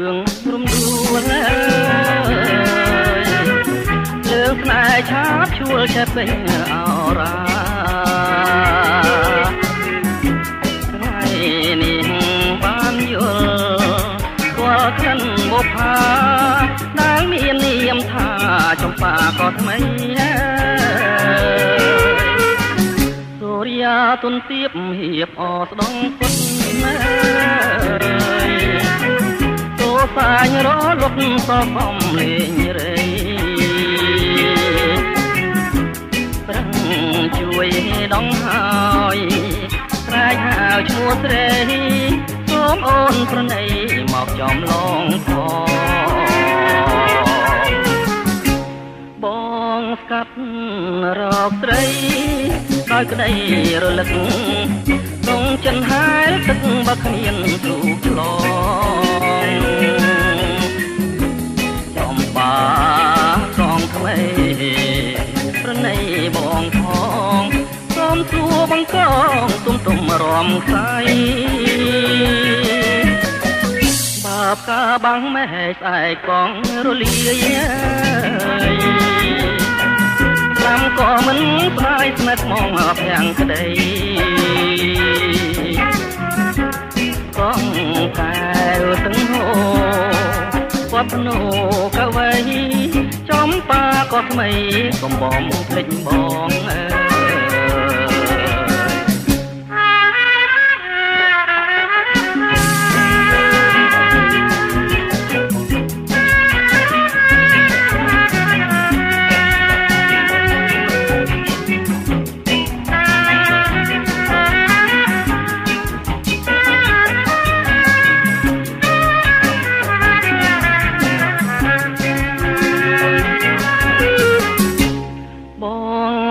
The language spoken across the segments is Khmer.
រឿងរំដួលលើស្នេហ៍ឆាបឈួលឆែបពេញអរាថ្ងៃនេះបានយល់គាត់ក្លិនបុប្ផាដែលមាននាមថាចំបាក៏ថ្មីសូរិយាទុនទៀបហៀបអស្ដងពុតទោសាញរលត់សកំលេងរៃប្រឹងជួយដងហើយស្រែកហៅឈ្មោះស្រីសូមអូនប្រណីមកចំឡងផងបងស្កាត់រកស្រីដោយក្តីរលឹកក្នុងចិនហើយទឹកបើគ្មានទ្រូឆ្លងចំបាស្រងថ្មីប្រណីបងផងសូមសួរបង្កងទុំរំខ្សែបាបកាបាំងមេស្អែកកងរលាយតាមក៏មិនស្ដាយស្និទ្ធមកភាំងក្តីកងកែវទាំងហូគាត់ភ្នោកវីចំបាក៏ថ្មីកំបំភ្លេចបង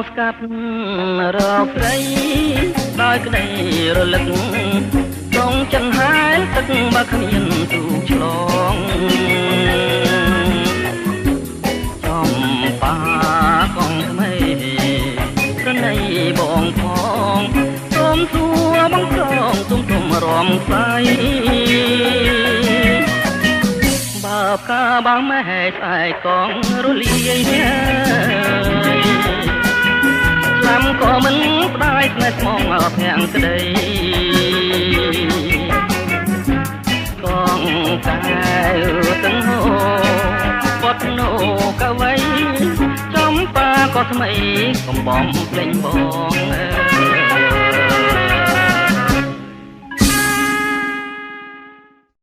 ស្កាត់រកស្រីដោយក្តីរលឹកក្នុងចិនហើយទឹកបើគ្មានទូឆ្លងចំបាកងថ្មីប្រណីបងផងសូមសួរបង្កងទុំរំខ្សែបាបកាបាំងមេស្អែកកងរលាយតាមក៏មិនផ្ដាយស្នេហ៍មកភាំងក្តីកងកែវទាំងហូគាត់ភ្នោកវីចំបាក៏ថ្មីកំបំភ្លេងបង